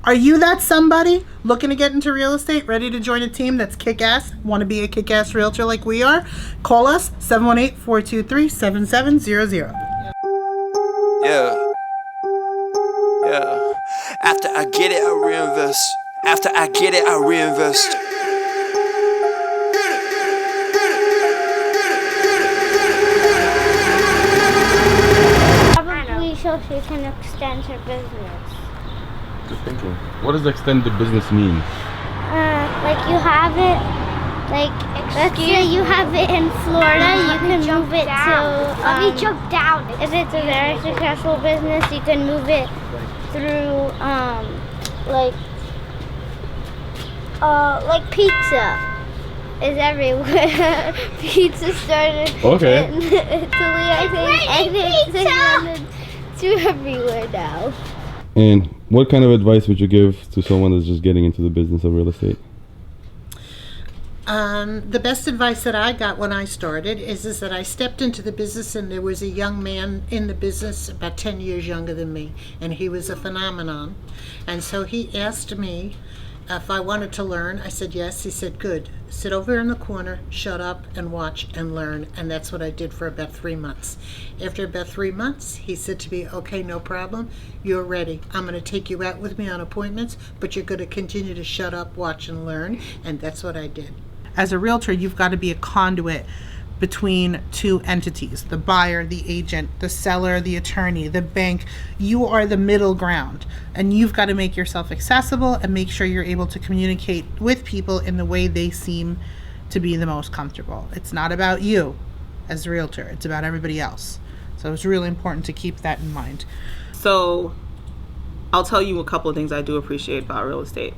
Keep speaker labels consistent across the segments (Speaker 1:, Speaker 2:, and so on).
Speaker 1: Are you that somebody looking to get into real estate, ready to join a team that's kick-ass, want to be a kick-ass realtor like we are? Call us, 718-423-7700.
Speaker 2: Yeah. After I get it, I reinvest. After I get it, I reinvest.
Speaker 3: Probably so she can extend her business.
Speaker 4: Just thinking. What does extend the business mean?
Speaker 3: Like you have it, like let's say you have it in Florida, you can move it to. Let me jump down. If it's a very successful business, you can move it through, like pizza is everywhere. Pizza started in Italy, I think, and it's expanded to everywhere now.
Speaker 4: And what kind of advice would you give to someone that's just getting into the business of real estate?
Speaker 1: The best advice that I got when I started is that I stepped into the business and there was a young man in the business about 10 years younger than me, and he was a phenomenon. And so he asked me if I wanted to learn. I said yes. He said, good. Sit over in the corner, shut up, and watch and learn. And that's what I did for about 3 months. After about 3 months, he said to me, okay, no problem. You're ready. I'm going to take you out with me on appointments, but you're going to continue to shut up, watch, and learn. And that's what I did. As a realtor, you've got to be a conduit between two entities, the buyer, the agent, the seller, the attorney, the bank. You are the middle ground, and you've got to make yourself accessible and make sure you're able to communicate with people in the way they seem to be the most comfortable. It's not about you as a realtor, it's about everybody else. So it's really important to keep that in mind.
Speaker 5: So I'll tell you a couple of things I do appreciate about real estate.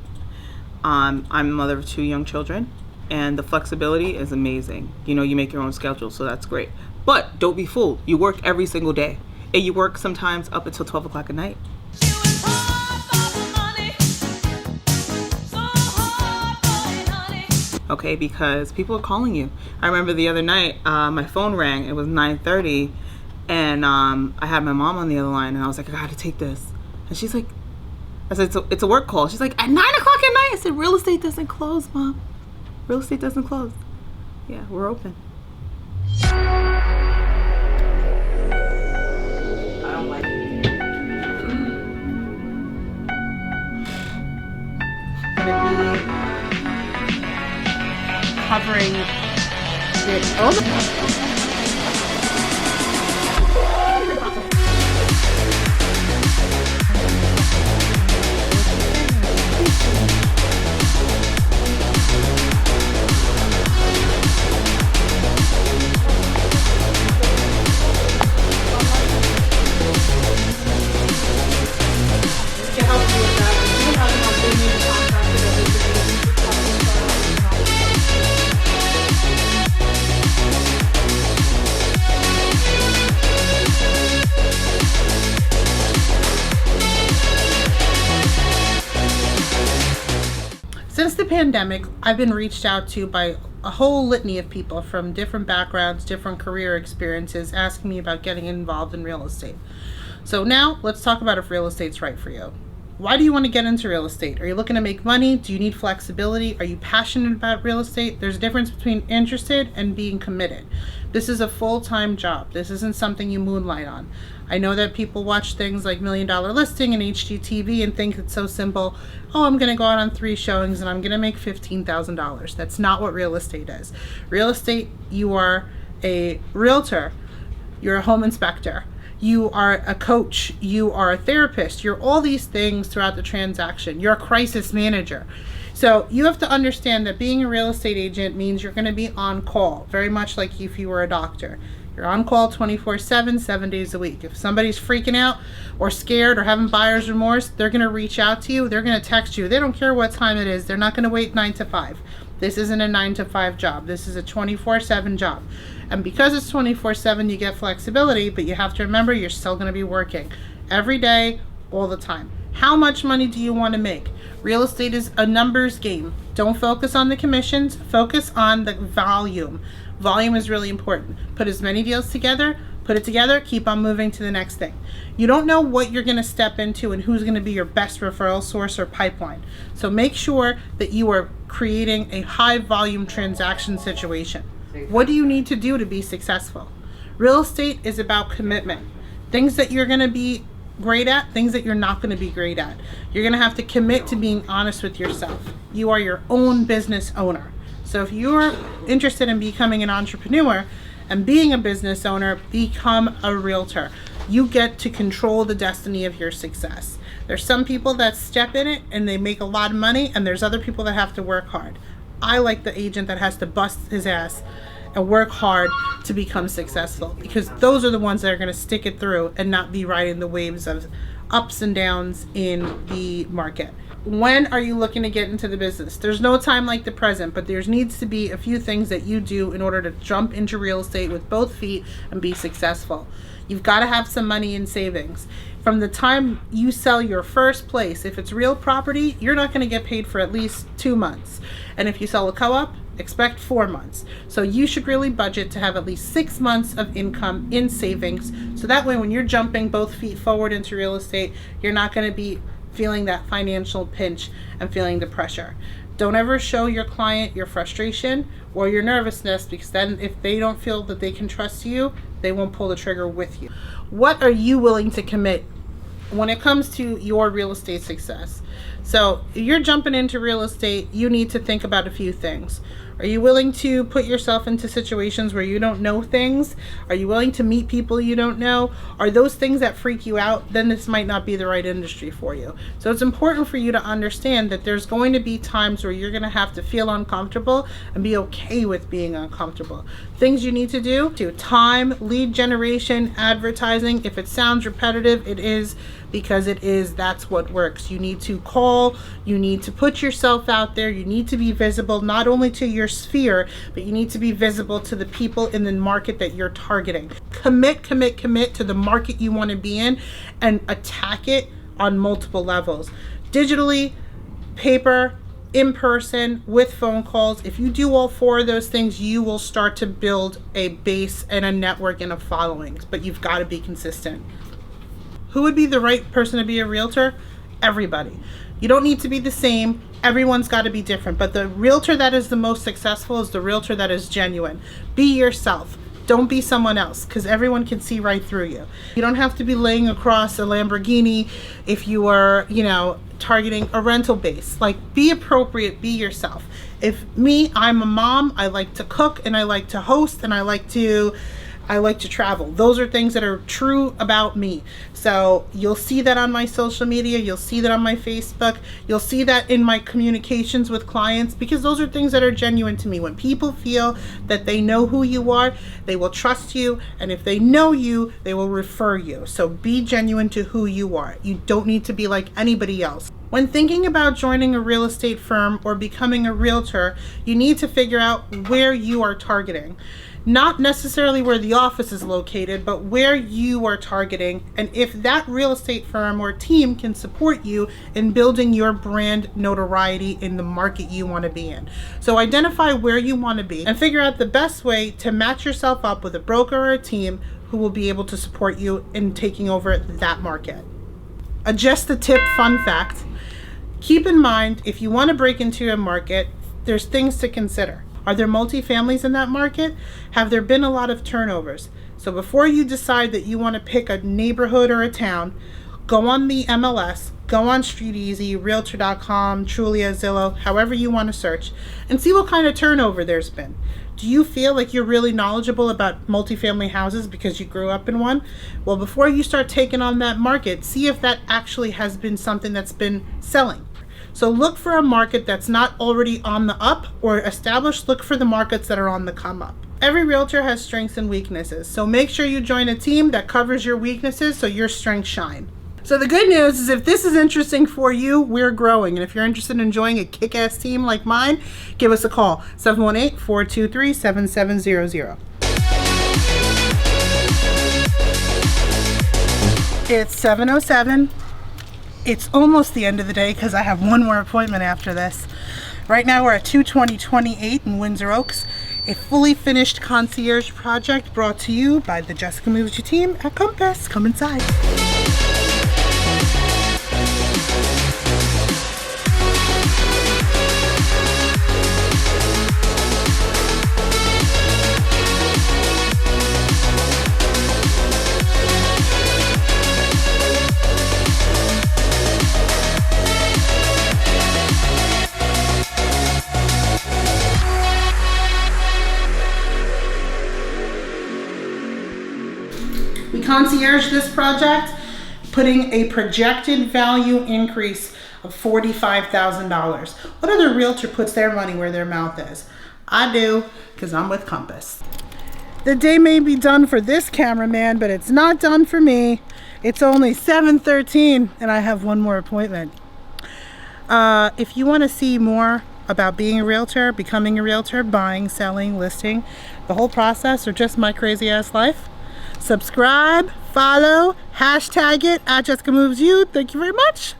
Speaker 5: I'm a mother of 2 young children. And the flexibility is amazing. You know, you make your own schedule, so that's great. But don't be fooled. You work every single day. And you work sometimes up until 12 o'clock at night. Okay, because people are calling you. I remember the other night, my phone rang. It was 9:30, and I had my mom on the other line, and I was like, I gotta take this. And she's like, I said, it's a work call. She's like, at 9 o'clock at night? I said, real estate doesn't close, Mom. Real estate doesn't close. Yeah, we're open. I don't like it.
Speaker 1: Covering it. Oh. Since the pandemic, I've been reached out to by a whole litany of people from different backgrounds, different career experiences, asking me about getting involved in real estate. So now let's talk about if real estate's right for you. Why do you want to get into real estate? Are you looking to make money? Do you need flexibility? Are you passionate about real estate? There's a difference between interested and being committed. This is a full-time job. This isn't something you moonlight on. I know that people watch things like $1 Million Listing and HGTV and think it's so simple. Oh, I'm going to go out on 3 showings and I'm going to make $15,000. That's not what real estate is. Real estate, you are a realtor. You're a home inspector. You are a coach. You are a therapist. You're all these things throughout the transaction. You're a crisis manager. So you have to understand that being a real estate agent means you're going to be on call, very much like if you were a doctor. You're on call 24/7, 7 days a week. If somebody's freaking out or scared or having buyer's remorse, they're going to reach out to you. They're going to text you. They don't care what time it is. They're not going to wait 9 to 5. This isn't a 9 to 5 job. This is a 24/7 job. And because it's 24/7, you get flexibility, but you have to remember you're still going to be working every day, all the time. How much money do you want to make? Real estate is a numbers game. Don't focus on the commissions. Focus on the volume. Volume is really important. Put as many deals together, Put it together, keep on moving to the next thing. You don't know what you're going to step into and who's going to be your best referral source or pipeline. So make sure that you are creating a high volume transaction situation. What do you need to do to be successful? Real estate is about commitment. Things that you're going to be great at, things that you're not going to be great at. You're going to have to commit to being honest with yourself. You are your own business owner. So if you're interested in becoming an entrepreneur and being a business owner, become a realtor. You get to control the destiny of your success. There's some people that step in it and they make a lot of money, and there's other people that have to work hard. I like the agent that has to bust his ass and work hard to become successful, because those are the ones that are going to stick it through and not be riding the waves of ups and downs in the market. When are you looking to get into the business? There's no time like the present, but there needs to be a few things that you do in order to jump into real estate with both feet and be successful. You've got to have some money in savings. From the time you sell your first place, if it's real property, you're not going to get paid for at least 2 months. And if you sell a co-op, expect 4 months. So you should really budget to have at least 6 months of income in savings. So that way when you're jumping both feet forward into real estate, you're not going to be feeling that financial pinch and feeling the pressure. Don't ever show your client your frustration or your nervousness, because then if they don't feel that they can trust you, they won't pull the trigger with you. What are you willing to commit when it comes to your real estate success? So if you're jumping into real estate, you need to think about a few things. Are you willing to put yourself into situations where you don't know things? Are you willing to meet people you don't know? Are those things that freak you out? Then this might not be the right industry for you. So it's important for you to understand that there's going to be times where you're going to have to feel uncomfortable and be okay with being uncomfortable. Things you need to do: to time, lead generation, advertising. If it sounds repetitive, it is, because it is. That's what works. You need to call, you need to put yourself out there, you need to be visible, not only to your sphere, but you need to be visible to the people in the market that you're targeting. Commit to the market you want to be in, and attack it on multiple levels. Digitally, paper, in person, with phone calls. If you do all 4 of those things, you will start to build a base and a network and a following, but you've got to be consistent. Who would be the right person to be a realtor? Everybody. You don't need to be the same. Everyone's got to be different. But the realtor that is the most successful is the realtor that is genuine. Be yourself. Don't be someone else, because everyone can see right through you. You don't have to be laying across a Lamborghini if you are, targeting a rental base. Like, be appropriate, be yourself. If me, I'm a mom, I like to cook and I like to host and I like to travel. Those are things that are true about me. So you'll see that on my social media, you'll see that on my Facebook, you'll see that in my communications with clients, because those are things that are genuine to me. When people feel that they know who you are, they will trust you, and if they know you, they will refer you. So be genuine to who you are. You don't need to be like anybody else. When thinking about joining a real estate firm or becoming a realtor, you need to figure out where you are targeting. Not necessarily where the office is located, but where you are targeting, and if that real estate firm or team can support you in building your brand notoriety in the market you want to be in. So identify where you want to be and figure out the best way to match yourself up with a broker or a team who will be able to support you in taking over that market. Just a tip, fun fact: keep in mind, if you want to break into a market, there's things to consider. Are there multifamilies in that market? Have there been a lot of turnovers? So before you decide that you want to pick a neighborhood or a town, go on the MLS, go on StreetEasy, Realtor.com, Trulia, Zillow, however you want to search, and see what kind of turnover there's been. Do you feel like you're really knowledgeable about multifamily houses because you grew up in one? Well, before you start taking on that market, see if that actually has been something that's been selling. So look for a market that's not already on the up or established. Look for the markets that are on the come up. Every realtor has strengths and weaknesses, so make sure you join a team that covers your weaknesses so your strengths shine. So the good news is, if this is interesting for you, we're growing. And if you're interested in joining a kick-ass team like mine, give us a call, 718-423-7700. It's 7:07. It's almost the end of the day because I have one more appointment after this. Right now we're at 220-28 in Windsor Oaks. A fully finished concierge project brought to you by the Jessica Moves You team at Compass. Come inside. We concierge this project, putting a projected value increase of $45,000. What other realtor puts their money where their mouth is? I do, because I'm with Compass. The day may be done for this cameraman, but it's not done for me. It's only 7:13 and I have one more appointment. If you want to see more about being a realtor, becoming a realtor, buying, selling, listing, the whole process, or just my crazy ass life, subscribe, follow, hashtag it at jessicamovesyou. Thank you very much.